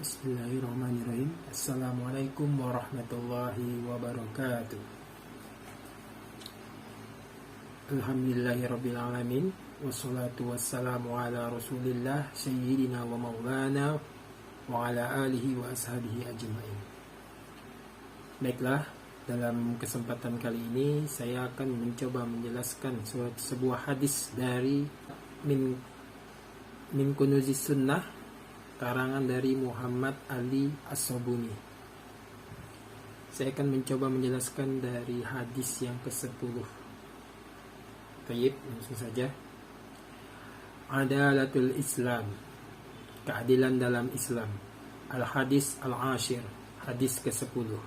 Bismillahirrahmanirrahim. Assalamualaikum warahmatullahi wabarakatuh. Alhamdulillahirabbil alamin. Wassalatu wassalamu ala Rasulillah sayyidina wa maulana wa ala alihi wa ashabihi ajmain. Baiklah, dalam kesempatan kali ini saya akan mencoba menjelaskan sebuah hadis dari min kunuzis sunnah, karangan dari Muhammad Ali As-Sobuni. Saya akan mencoba menjelaskan dari hadis yang ke-10. Tayyib, langsung saja. Adalatul Islam, keadilan dalam Islam. Al-Hadis Al-Ashir, hadis ke-10.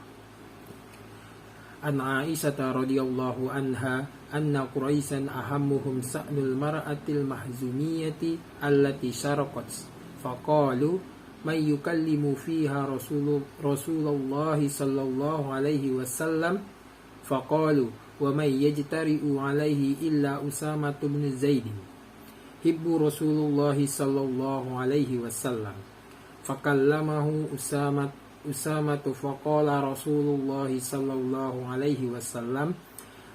An Aisyah radhiyallahu anha anna Quraisyan ahammuhum sa'nul mar'atil mahzumiyati allati syaraqat faqalu may yukallimu fiha Rasulullah sallallahu alaihi wasallam faqalu wa may yajtari'u alaihi illa Usamah bin Zaid hibbu Rasulullah sallallahu alaihi wasallam fakallamahu Usamah faqala Rasulullah sallallahu alaihi wasallam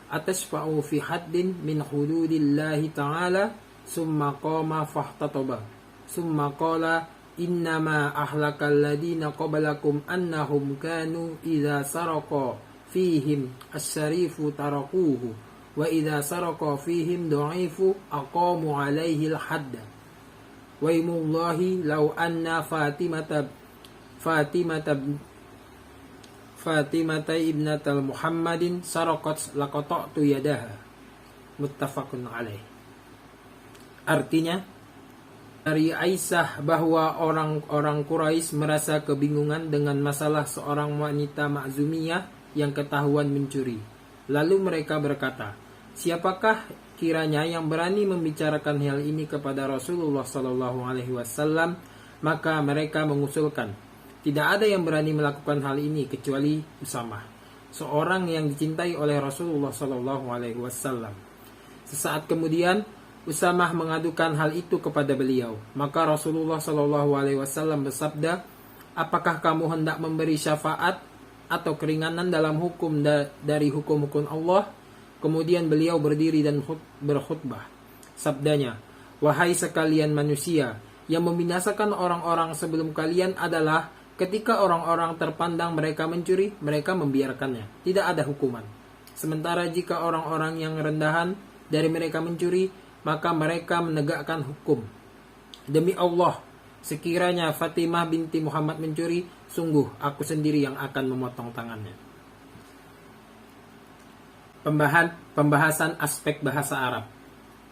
atashfa'u fi haddin min hududillahi ta'ala summa qama fahtataba summa qala innama ahlakal ladina qablakum annahum kanu idza saraqa fihim asy-syarifu tarakuhu wa idza saraqa fihim dha'ifu aqamu alaihi al-hadda wa imullahi law anna Fatimata ibnatal Muhammadin saraqat laqata'tu yadaha. Muttafaqun alaih. Artinya, dari Aisyah bahwa orang-orang Quraisy merasa kebingungan dengan masalah seorang wanita Makhzumiyah yang ketahuan mencuri. Lalu mereka berkata, siapakah kiranya yang berani membicarakan hal ini kepada Rasulullah sallallahu alaihi wasallam? Maka mereka mengusulkan, tidak ada yang berani melakukan hal ini kecuali Usamah, seorang yang dicintai oleh Rasulullah sallallahu alaihi wasallam. Sesaat kemudian Usamah mengadukan hal itu kepada beliau. Maka Rasulullah sallallahu alaihi wasallam bersabda, apakah kamu hendak memberi syafaat atau keringanan dalam hukum dari hukum-hukum Allah? Kemudian beliau berdiri dan berkhutbah. Sabdanya, wahai sekalian manusia, yang membinasakan orang-orang sebelum kalian adalah ketika orang-orang terpandang mereka mencuri, mereka membiarkannya. Tidak ada hukuman. Sementara jika orang-orang yang rendahan dari mereka mencuri, maka mereka menegakkan hukum. Demi Allah, sekiranya Fatimah binti Muhammad mencuri, sungguh aku sendiri yang akan memotong tangannya. Pembahasan aspek bahasa Arab.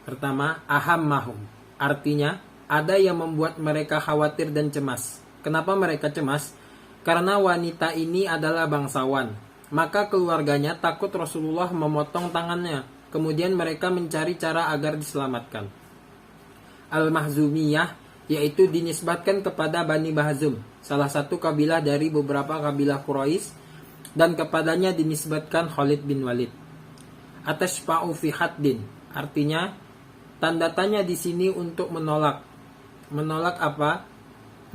Pertama, ahammahum. Artinya, ada yang membuat mereka khawatir dan cemas. Kenapa mereka cemas? Karena wanita ini adalah bangsawan. Maka keluarganya takut Rasulullah memotong tangannya. Kemudian mereka mencari cara agar diselamatkan. Al-Mahzumiyah, yaitu dinisbatkan kepada Bani Mahzum, salah satu kabilah dari beberapa kabilah Quraisy, dan kepadanya dinisbatkan Khalid bin Walid. Atashfa'u fi haddin, artinya tanda tanya di sini untuk menolak. Menolak apa?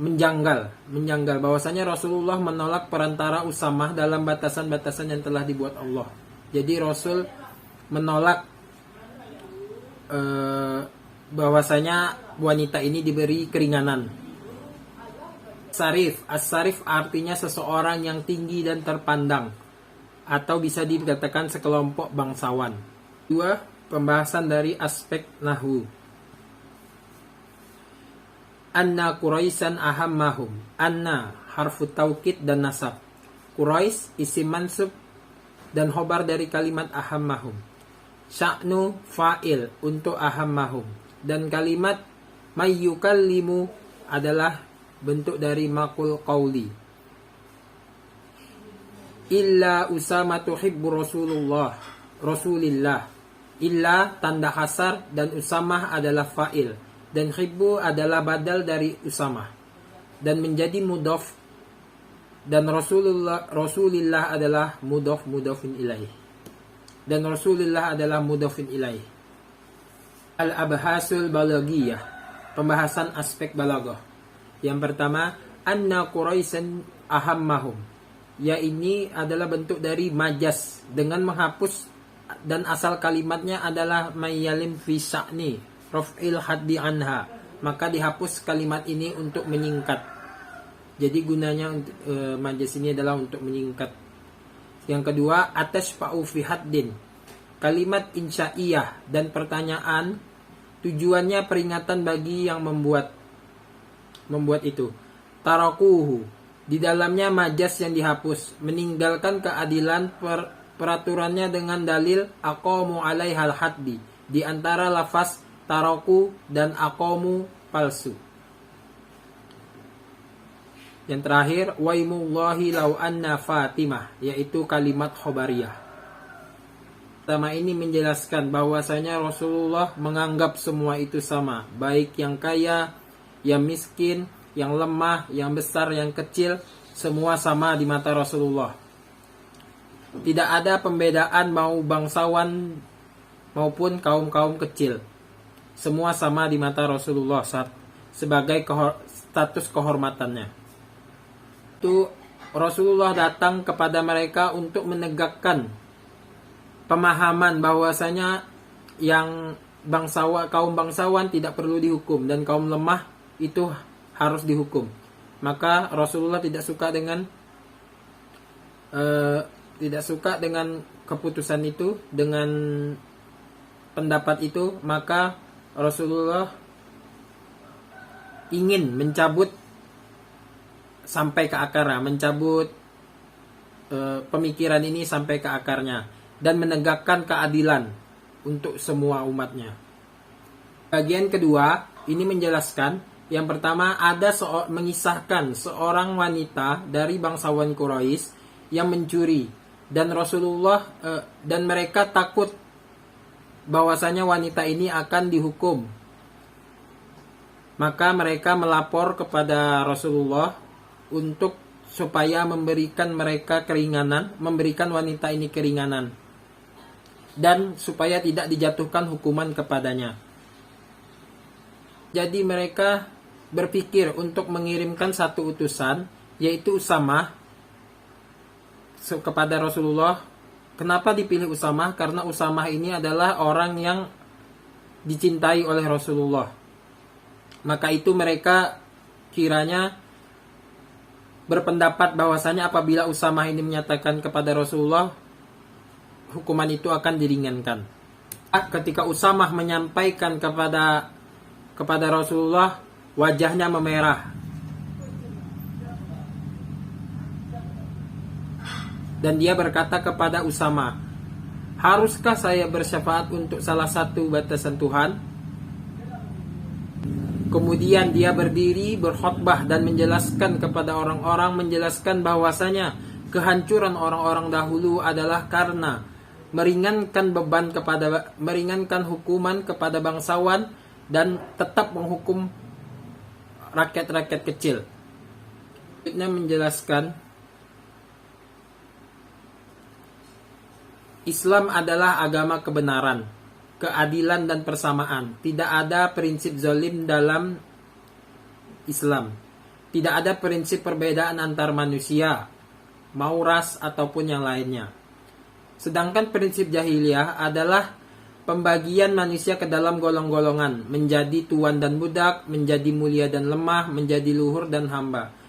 Menjanggal bahwasanya Rasulullah menolak perantara Usamah dalam batasan-batasan yang telah dibuat Allah. Jadi Rasul menolak bahwasanya wanita ini diberi keringanan. Sarif, as-sarif artinya seseorang yang tinggi dan terpandang, atau bisa dikatakan sekelompok bangsawan. 2. Pembahasan dari aspek nahwu. Anna Quraisyan ahammahum. Anna harfu taukid dan nasab. Quraisy isim mansub dan khobar dari kalimat ahammahum. Sya'nu fa'il untuk ahammahum. Dan kalimat mayyukallimu adalah bentuk dari maqul qawli. Illa Usamah tuhibbu Rasulillah. Illa tanda hasar dan Usamah adalah fa'il. Dan hibbu adalah badal dari Usamah. Dan menjadi mudhaf. Dan Rasulillah adalah mudhafin ilaih. Dan Rasulullah adalah mudhafin ilaih. Al-abhasul balaghiyah, pembahasan aspek balaghah. Yang pertama, anna Quraisyan ahammahum. Ya, ini adalah bentuk dari majas dengan menghapus, dan asal kalimatnya adalah mayyalim fi sya'ni raf'il haddi anha, maka dihapus kalimat ini untuk menyingkat. Jadi gunanya majas ini adalah untuk menyingkat. Yang kedua, atashfa'u fi haddin. Kalimat insya'iyah dan pertanyaan tujuannya peringatan bagi yang membuat itu. Tarakuhu, di dalamnya majas yang dihapus, meninggalkan keadilan peraturannya dengan dalil aqamu alaihal haddi. Di antara lafaz taraku dan aqamu palsu. Yang terakhir, waimullahi law anna Fatimah, yaitu kalimat khobariyah. Pertama ini menjelaskan bahwasanya Rasulullah menganggap semua itu sama, baik yang kaya, yang miskin, yang lemah, yang besar, yang kecil, semua sama di mata Rasulullah. Tidak ada pembedaan mau bangsawan maupun kaum-kaum kecil. Semua sama di mata Rasulullah sebagai status kehormatannya. Itu Rasulullah datang kepada mereka untuk menegakkan pemahaman bahwasanya yang kaum bangsawan tidak perlu dihukum dan kaum lemah itu harus dihukum. Maka Rasulullah tidak suka dengan keputusan itu, dengan pendapat itu. Maka Rasulullah ingin mencabut sampai ke akarnya, mencabut pemikiran ini sampai ke akarnya, dan menegakkan keadilan untuk semua umatnya. Bagian kedua ini menjelaskan, yang pertama ada mengisahkan seorang wanita dari bangsawan Quraisy yang mencuri, dan Rasulullah dan mereka takut bahwasanya wanita ini akan dihukum. Maka mereka melapor kepada Rasulullah untuk supaya memberikan mereka keringanan, memberikan wanita ini keringanan, dan supaya tidak dijatuhkan hukuman kepadanya. Jadi mereka berpikir untuk mengirimkan satu utusan, yaitu Usamah, kepada Rasulullah. Kenapa dipilih Usamah? Karena Usamah ini adalah orang yang dicintai oleh Rasulullah. Maka itu mereka kiranya berpendapat bahwasanya apabila Usamah ini menyatakan kepada Rasulullah, hukuman itu akan diringankan. Ketika Usamah menyampaikan kepada Rasulullah, wajahnya memerah. Dan dia berkata kepada Usamah, haruskah saya bersyafaat untuk salah satu batasan Tuhan? Kemudian dia berdiri berkhutbah dan menjelaskan kepada orang-orang, menjelaskan bahwasanya kehancuran orang-orang dahulu adalah karena meringankan hukuman kepada bangsawan dan tetap menghukum rakyat-rakyat kecil. Selanjutnya menjelaskan, Islam adalah agama kebenaran, keadilan dan persamaan. Tidak ada prinsip zalim dalam Islam. Tidak ada prinsip perbedaan antar manusia, mau ras ataupun yang lainnya. Sedangkan prinsip jahiliyah adalah pembagian manusia ke dalam golong-golongan, menjadi tuan dan budak, menjadi mulia dan lemah, menjadi luhur dan hamba.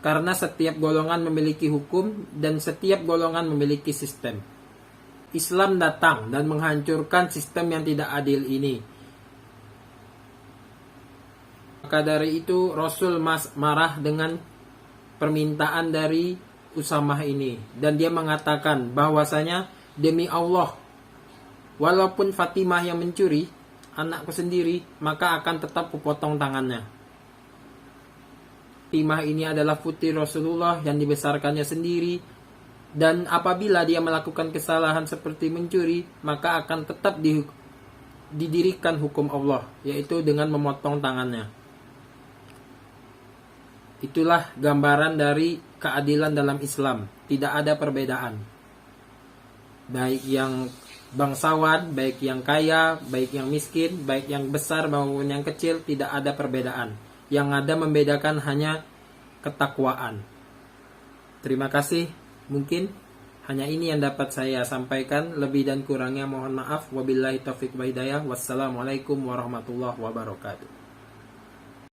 Karena setiap golongan memiliki hukum dan setiap golongan memiliki sistem. Islam datang dan menghancurkan sistem yang tidak adil ini. Maka dari itu Rasul marah dengan permintaan dari Usamah ini, dan dia mengatakan bahwasanya, demi Allah, walaupun Fatimah yang mencuri anakku sendiri, maka akan tetap kupotong tangannya. Fatimah ini adalah putri Rasulullah yang dibesarkannya sendiri, dan apabila dia melakukan kesalahan seperti mencuri, maka akan tetap didirikan hukum Allah, yaitu dengan memotong tangannya. Itulah gambaran dari keadilan dalam Islam. Tidak ada perbedaan, baik yang bangsawan, baik yang kaya, baik yang miskin, baik yang besar maupun yang kecil, tidak ada perbedaan. Yang ada membedakan hanya ketakwaan. Terima kasih. Mungkin hanya ini yang dapat saya sampaikan. Lebih dan kurangnya mohon maaf. Wabillahi taufiq wa hidayah. Wassalamualaikum warahmatullahi wabarakatuh.